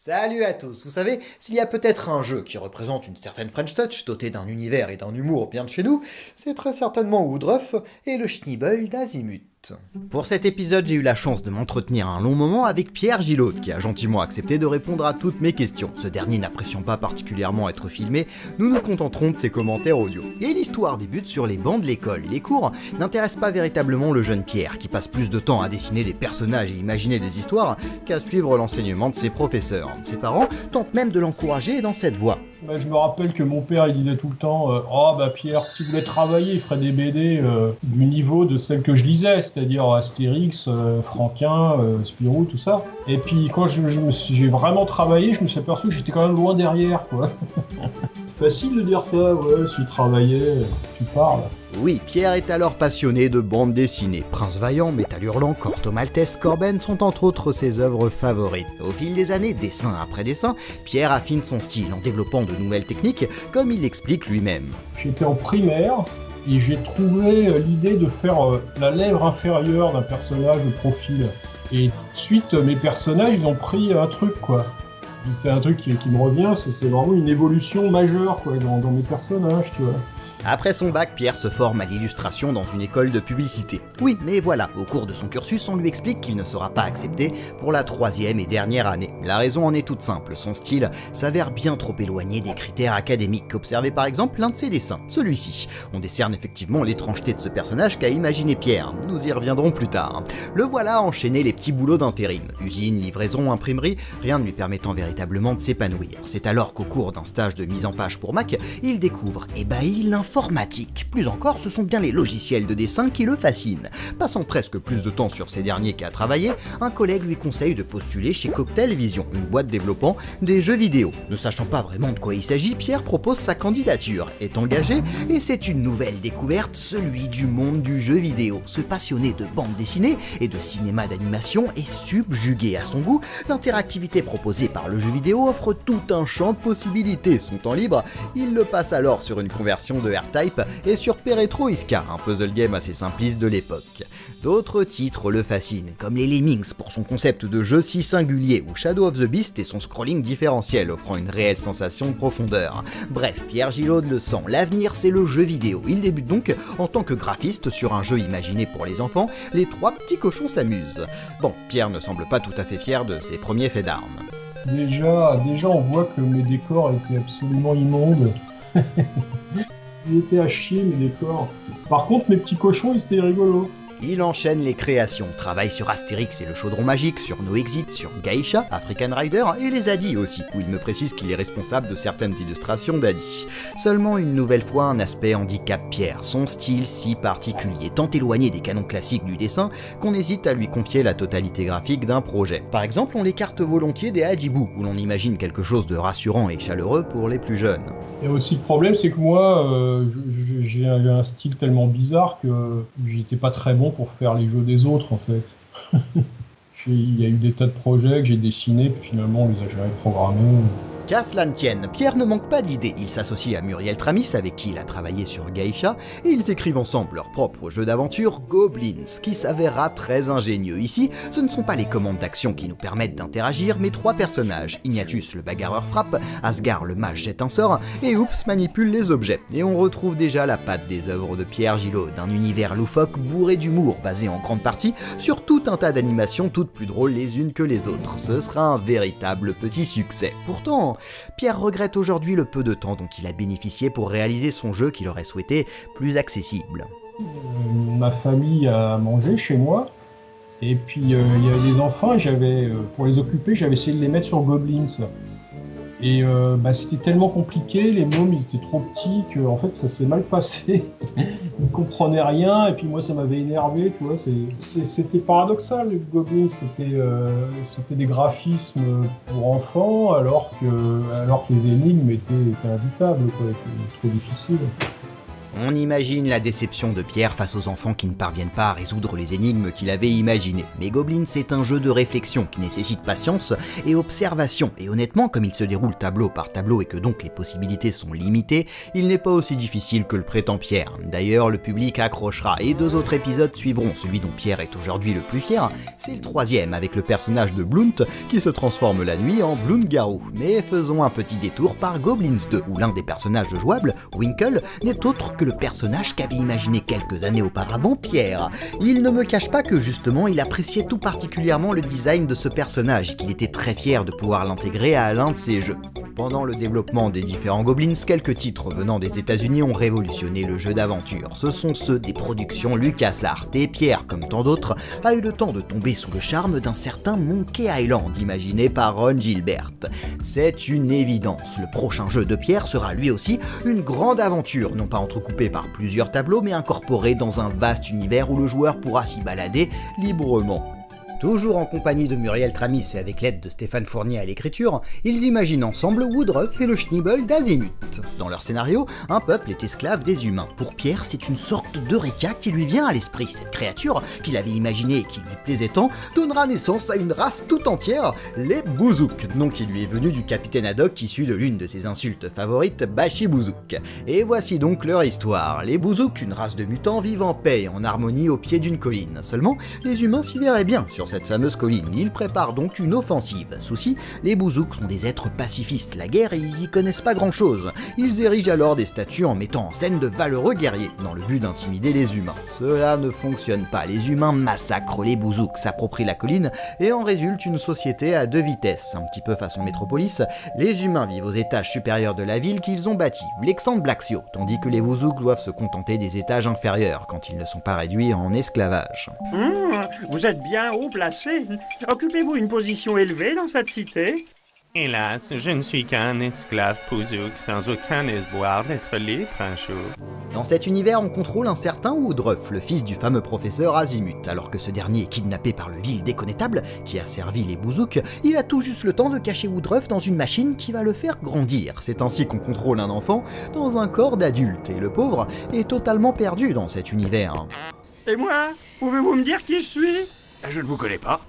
Salut à tous. Vous savez, s'il y a peut-être un jeu qui représente une certaine French Touch, doté d'un univers et d'un humour bien de chez nous, c'est très certainement Woodruff et le Schneeball d'Azimut. Pour cet épisode, j'ai eu la chance de m'entretenir un long moment avec Pierre Gillaude, qui a gentiment accepté de répondre à toutes mes questions. Ce dernier n'appréciant pas particulièrement être filmé, nous nous contenterons de ses commentaires audio. Et l'histoire débute sur les bancs de l'école. Les cours n'intéressent pas véritablement le jeune Pierre, qui passe plus de temps à dessiner des personnages et imaginer des histoires qu'à suivre l'enseignement de ses professeurs. Ses parents tentent même de l'encourager dans cette voie. Je me rappelle que mon père il disait tout le temps Oh Pierre, si vous voulez travailler, il ferait des BD du niveau de celles que je lisais, c'est-à-dire Astérix, Franquin, Spirou, tout ça. Et puis quand j'ai vraiment travaillé, je me suis aperçu que j'étais quand même loin derrière, quoi. C'est facile de dire ça, ouais, si tu travaillais, tu parles. Oui, Pierre est alors passionné de bande dessinée. Prince Vaillant, Métal Hurlant, Corto Maltese, Corben sont entre autres ses œuvres favorites. Au fil des années, dessin après dessin, Pierre affine son style en développant de nouvelles techniques, comme il l'explique lui-même. J'étais en primaire et j'ai trouvé l'idée de faire la lèvre inférieure d'un personnage de profil. Et tout de suite, mes personnages, ils ont pris un truc, quoi. C'est un truc qui me revient, c'est vraiment une évolution majeure, quoi, dans mes personnages, tu vois. Après son bac, Pierre se forme à l'illustration dans une école de publicité. Oui, mais voilà, au cours de son cursus, on lui explique qu'il ne sera pas accepté pour la 3e et dernière année. La raison en est toute simple, son style s'avère bien trop éloigné des critères académiques. Observez par exemple l'un de ses dessins, celui-ci. On décerne effectivement l'étrangeté de ce personnage qu'a imaginé Pierre, nous y reviendrons plus tard. Le voilà enchaîner les petits boulots d'intérim. Usine, livraison, imprimerie, rien ne lui permettant véritablement de s'épanouir. C'est alors qu'au cours d'un stage de mise en page pour Mac, il découvre ébahi l'informatique. Plus encore, ce sont bien les logiciels de dessin qui le fascinent. Passant presque plus de temps sur ces derniers qu'à travailler, un collègue lui conseille de postuler chez Cocktail Vision, une boîte développant des jeux vidéo. Ne sachant pas vraiment de quoi il s'agit, Pierre propose sa candidature, est engagé, et c'est une nouvelle découverte, celui du monde du jeu vidéo. Ce passionné de bande dessinée et de cinéma d'animation est subjugué à son goût. L'interactivité proposée par le jeu vidéo offre tout un champ de possibilités. Son temps libre, il le passe alors sur une conversion de R-Type et sur Peretro Iskar, un puzzle game assez simpliste de l'époque. D'autres titres le fascinent, comme les Lemmings pour son concept de jeu si singulier, ou Shadow of the Beast et son scrolling différentiel offrant une réelle sensation de profondeur. Bref, Pierre Gillaude le sent, l'avenir c'est le jeu vidéo. Il débute donc en tant que graphiste sur un jeu imaginé pour les enfants, Les Trois Petits Cochons s'amusent. Bon, Pierre ne semble pas tout à fait fier de ses premiers faits d'armes. Déjà, on voit que mes décors étaient absolument immondes. Ils étaient à chier, mes décors. Par contre, mes petits cochons, ils étaient rigolos. Il enchaîne les créations, travaille sur Astérix et le Chaudron Magique, sur No Exit, sur Geisha, African Rider et les Adi aussi, où il me précise qu'il est responsable de certaines illustrations d'Adi. Seulement une nouvelle fois un aspect handicap Pierre, son style si particulier, tant éloigné des canons classiques du dessin qu'on hésite à lui confier la totalité graphique d'un projet. Par exemple, on l'écarte volontiers des Hadibou, où l'on imagine quelque chose de rassurant et chaleureux pour les plus jeunes. Et aussi le problème, c'est que moi, j'ai un style tellement bizarre que j'étais pas très bon pour faire les jeux des autres, en fait. Il y a eu des tas de projets que j'ai dessinés, puis finalement on les a jamais programmés. Qu'à cela ne tienne, Pierre ne manque pas d'idées. Il s'associe à Muriel Tramis, avec qui il a travaillé sur Geisha, et ils écrivent ensemble leur propre jeu d'aventure, Goblins, qui s'avérera très ingénieux. Ici, ce ne sont pas les commandes d'action qui nous permettent d'interagir, mais 3 personnages. Ignatius, le bagarreur, frappe, Asgard, le mage, jette un sort, et Oops manipule les objets. Et on retrouve déjà la patte des œuvres de Pierre Gillaude, un univers loufoque bourré d'humour, basé en grande partie sur tout un tas d'animations toutes plus drôles les unes que les autres. Ce sera un véritable petit succès. Pourtant, Pierre regrette aujourd'hui le peu de temps dont il a bénéficié pour réaliser son jeu qu'il aurait souhaité plus accessible. Ma famille a mangé chez moi, et puis il y avait des enfants, et pour les occuper, j'avais essayé de les mettre sur Goblins. Et c'était tellement compliqué, les mômes ils étaient trop petits que en fait ça s'est mal passé. Ils comprenaient rien et puis moi ça m'avait énervé, tu vois. C'était paradoxal, les Goblins, c'était des graphismes pour enfants alors que les énigmes étaient imbutables, quoi, étaient trop difficiles. On imagine la déception de Pierre face aux enfants qui ne parviennent pas à résoudre les énigmes qu'il avait imaginées. Mais Goblins, c'est un jeu de réflexion qui nécessite patience et observation. Et honnêtement, comme il se déroule tableau par tableau et que donc les possibilités sont limitées, il n'est pas aussi difficile que le prétend Pierre. D'ailleurs, le public accrochera et 2 autres épisodes suivront. Celui dont Pierre est aujourd'hui le plus fier, c'est le 3e avec le personnage de Blount qui se transforme la nuit en Blound-Garou. Mais faisons un petit détour par Goblins 2, où l'un des personnages jouables, Winkle, n'est autre que le personnage qu'avait imaginé quelques années auparavant Pierre. Il ne me cache pas que justement il appréciait tout particulièrement le design de ce personnage et qu'il était très fier de pouvoir l'intégrer à l'un de ses jeux. Pendant le développement des différents Goblins, quelques titres venant des États-Unis ont révolutionné le jeu d'aventure. Ce sont ceux des productions LucasArts, et Pierre, comme tant d'autres, a eu le temps de tomber sous le charme d'un certain Monkey Island imaginé par Ron Gilbert. C'est une évidence, le prochain jeu de Pierre sera lui aussi une grande aventure, non pas entrecoupée par plusieurs tableaux, mais incorporée dans un vaste univers où le joueur pourra s'y balader librement. Toujours en compagnie de Muriel Tramis et avec l'aide de Stéphane Fournier à l'écriture, ils imaginent ensemble Woodruff et le Schnibbel d'Azimut. Dans leur scénario, un peuple est esclave des humains. Pour Pierre, c'est une sorte d'Eureka qui lui vient à l'esprit. Cette créature, qu'il avait imaginée et qui lui plaisait tant, donnera naissance à une race tout entière, les Bouzouks, nom qui lui est venu du capitaine Haddock issu de l'une de ses insultes favorites, Bashi Bouzouk. Et voici donc leur histoire. Les Bouzouks, une race de mutants, vivent en paix et en harmonie au pied d'une colline. Seulement, les humains s'y verraient bien sur cette fameuse colline. Ils préparent donc une offensive. Souci, les Bouzouks sont des êtres pacifistes. La guerre, ils y connaissent pas grand chose. Ils érigent alors des statues en mettant en scène de valeureux guerriers, dans le but d'intimider les humains. Cela ne fonctionne pas. Les humains massacrent les Bouzouks, s'approprient la colline, et en résulte une société à 2 vitesses. Un petit peu façon métropolis, les humains vivent aux étages supérieurs de la ville qu'ils ont bâtie, Vlexand Blaxio, tandis que les Bouzouks doivent se contenter des étages inférieurs, quand ils ne sont pas réduits en esclavage. Vous êtes bien haut placé. Occupez-vous une position élevée dans cette cité? Hélas, je ne suis qu'un esclave Pouzouk, sans aucun espoir d'être libre un jour. Dans cet univers, on contrôle un certain Woodruff, le fils du fameux professeur Azimut. Alors que ce dernier est kidnappé par le vil déconnétable qui a servi les Bouzouks, il a tout juste le temps de cacher Woodruff dans une machine qui va le faire grandir. C'est ainsi qu'on contrôle un enfant dans un corps d'adulte, et le pauvre est totalement perdu dans cet univers. Et moi? Pouvez-vous me dire qui je suis? Je ne vous connais pas.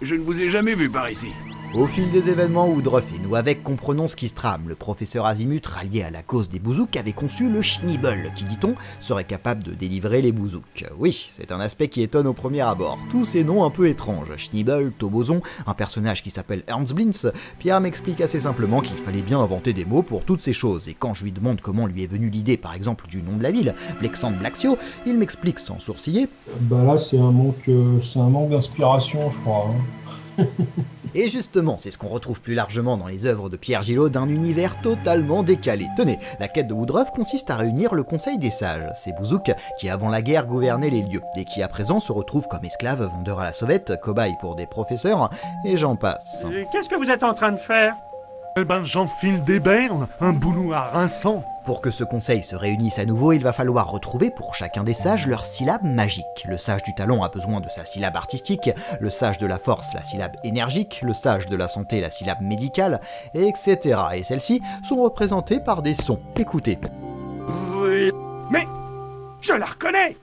Je ne vous ai jamais vu par ici. Au fil des événements, Woodruff et nous avec comprenons ce qui se trame. Le professeur Azimut, rallié à la cause des Bouzouks, avait conçu le Schnibbel, qui, dit-on, serait capable de délivrer les Bouzouks. Oui, c'est un aspect qui étonne au premier abord. Tous ces noms un peu étranges. Schnibbel, Tobozon, un personnage qui s'appelle Ernst Blintz. Pierre m'explique assez simplement qu'il fallait bien inventer des mots pour toutes ces choses. Et quand je lui demande comment lui est venue l'idée, par exemple, du nom de la ville, Vlexand Blaxio, il m'explique sans sourciller. Bah là, c'est un manque d'inspiration, je crois. Et justement, c'est ce qu'on retrouve plus largement dans les œuvres de Pierre Gillot d'un univers totalement décalé. Tenez, la quête de Woodruff consiste à réunir le Conseil des Sages, ces Bouzouks qui avant la guerre gouvernaient les lieux, et qui à présent se retrouvent comme esclaves, vendeurs à la sauvette, cobayes pour des professeurs, et j'en passe. Qu'est-ce que vous êtes en train de faire? Eh ben j'enfile des bernes, un bouloir rinçant. Pour que ce conseil se réunisse à nouveau, il va falloir retrouver pour chacun des sages leur syllabe magique. Le sage du talent a besoin de sa syllabe artistique, le sage de la force la syllabe énergique, le sage de la santé la syllabe médicale, etc. Et celles-ci sont représentées par des sons. Écoutez. Mais je la reconnais.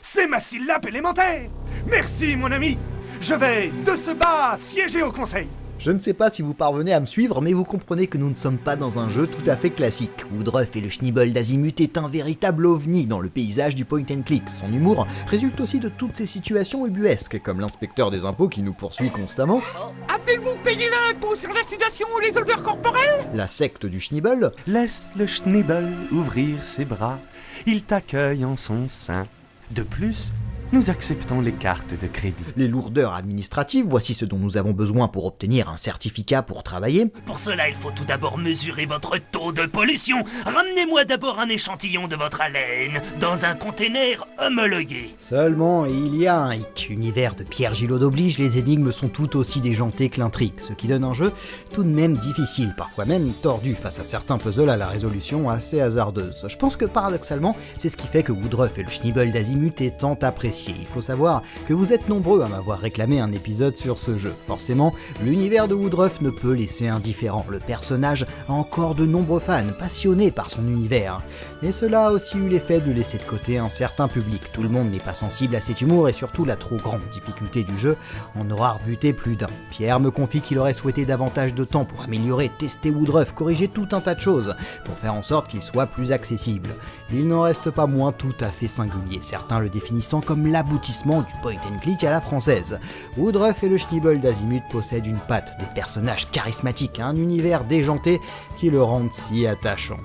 C'est ma syllabe élémentaire. Merci mon ami. Je vais de ce bas siéger au conseil. Je ne sais pas si vous parvenez à me suivre, mais vous comprenez que nous ne sommes pas dans un jeu tout à fait classique. Woodruff et le Schnibbel d'Azimut est un véritable ovni dans le paysage du point and click. Son humour résulte aussi de toutes ces situations ubuesques, comme l'inspecteur des impôts qui nous poursuit constamment. Avez-vous payé l'impôt sur l'assignation ou les odeurs corporelles? La secte du Schnibbel. Laisse le Schnibbel ouvrir ses bras, il t'accueille en son sein. De plus, nous acceptons les cartes de crédit. Les lourdeurs administratives, voici ce dont nous avons besoin pour obtenir un certificat pour travailler. Pour cela, il faut tout d'abord mesurer votre taux de pollution. Ramenez-moi d'abord un échantillon de votre haleine dans un container homologué. Seulement, il y a un hic. Univers de Pierre Gillot d'oblige, les énigmes sont tout aussi déjantées que l'intrigue, ce qui donne un jeu tout de même difficile, parfois même tordu face à certains puzzles à la résolution assez hasardeuse. Je pense que paradoxalement, c'est ce qui fait que Woodruff et le Schnibbel d'Azimut est tant apprécié. apprécié. Il faut savoir que vous êtes nombreux à m'avoir réclamé un épisode sur ce jeu. Forcément, l'univers de Woodruff ne peut laisser indifférent. Le personnage a encore de nombreux fans passionnés par son univers. Mais cela a aussi eu l'effet de laisser de côté un certain public. Tout le monde n'est pas sensible à cet humour et surtout la trop grande difficulté du jeu en aura rebuté plus d'un. Pierre me confie qu'il aurait souhaité davantage de temps pour améliorer, tester Woodruff, corriger tout un tas de choses, pour faire en sorte qu'il soit plus accessible. Il n'en reste pas moins tout à fait singulier, certains le définissant comme l'aboutissement du point and click à la française. Woodruff et le Schneeball d'Azimut possèdent une patte, des personnages charismatiques, un univers déjanté qui le rendent si attachant.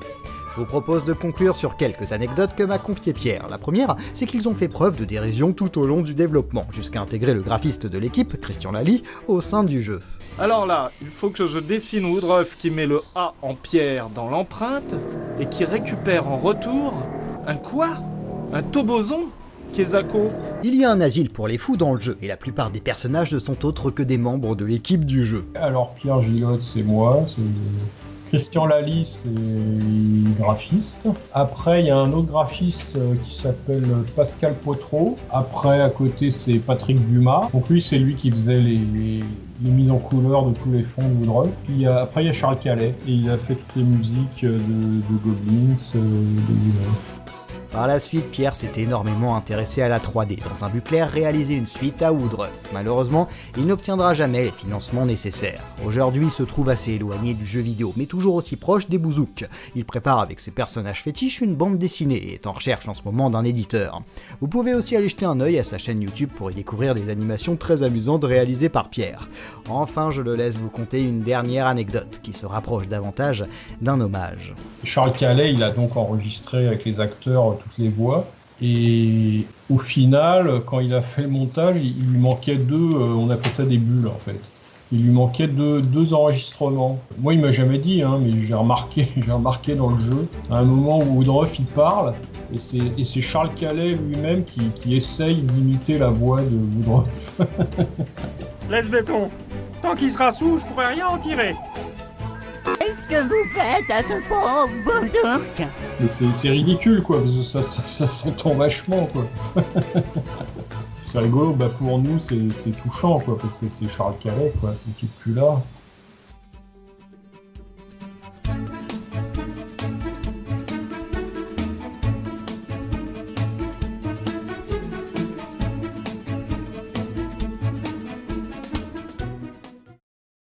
Je vous propose de conclure sur quelques anecdotes que m'a confié Pierre. La première, c'est qu'ils ont fait preuve de dérision tout au long du développement, jusqu'à intégrer le graphiste de l'équipe, Christian Lally, au sein du jeu. Alors là, il faut que je dessine Woodruff qui met le A en pierre dans l'empreinte et qui récupère en retour un quoi ? Un toboson ? Kezako ? Il y a un asile pour les fous dans le jeu, et la plupart des personnages ne sont autres que des membres de l'équipe du jeu. Alors Pierre Gillotte, c'est moi. Christian Lally, c'est le graphiste. Après, il y a un autre graphiste qui s'appelle Pascal Potreau. Après, à côté, c'est Patrick Dumas. Donc lui, c'est lui qui faisait les mises en couleur de tous les fonds de Woodruff. Puis après, il y a Charles Calais. Et il a fait toutes les musiques de Goblins, de Woodruff. Par la suite, Pierre s'est énormément intéressé à la 3D, dans un but clair réaliser une suite à Woodruff. Malheureusement, il n'obtiendra jamais les financements nécessaires. Aujourd'hui, il se trouve assez éloigné du jeu vidéo, mais toujours aussi proche des bouzouks. Il prépare avec ses personnages fétiches une bande dessinée et est en recherche en ce moment d'un éditeur. Vous pouvez aussi aller jeter un œil à sa chaîne YouTube pour y découvrir des animations très amusantes réalisées par Pierre. Enfin, je le laisse vous conter une dernière anecdote qui se rapproche davantage d'un hommage. Charles Calais, il a donc enregistré avec les acteurs toutes les voix. Et au final, quand il a fait le montage, il lui manquait on appelle ça des bulles en fait. Il lui manquait deux enregistrements. Moi, il m'a jamais dit, mais j'ai remarqué dans le jeu, à un moment où Woodruff il parle, et c'est Charles Calais lui-même qui essaye d'imiter la voix de Woodruff. Laisse béton. Tant qu'il sera sous, je pourrais rien en tirer. Qu'est-ce que vous faites à ce pauvre Bouzouc ? Mais c'est ridicule, quoi, parce que ça s'entend vachement, quoi. C'est rigolo, pour nous, c'est touchant, quoi, parce que c'est Charles Calais, quoi, qui est plus là.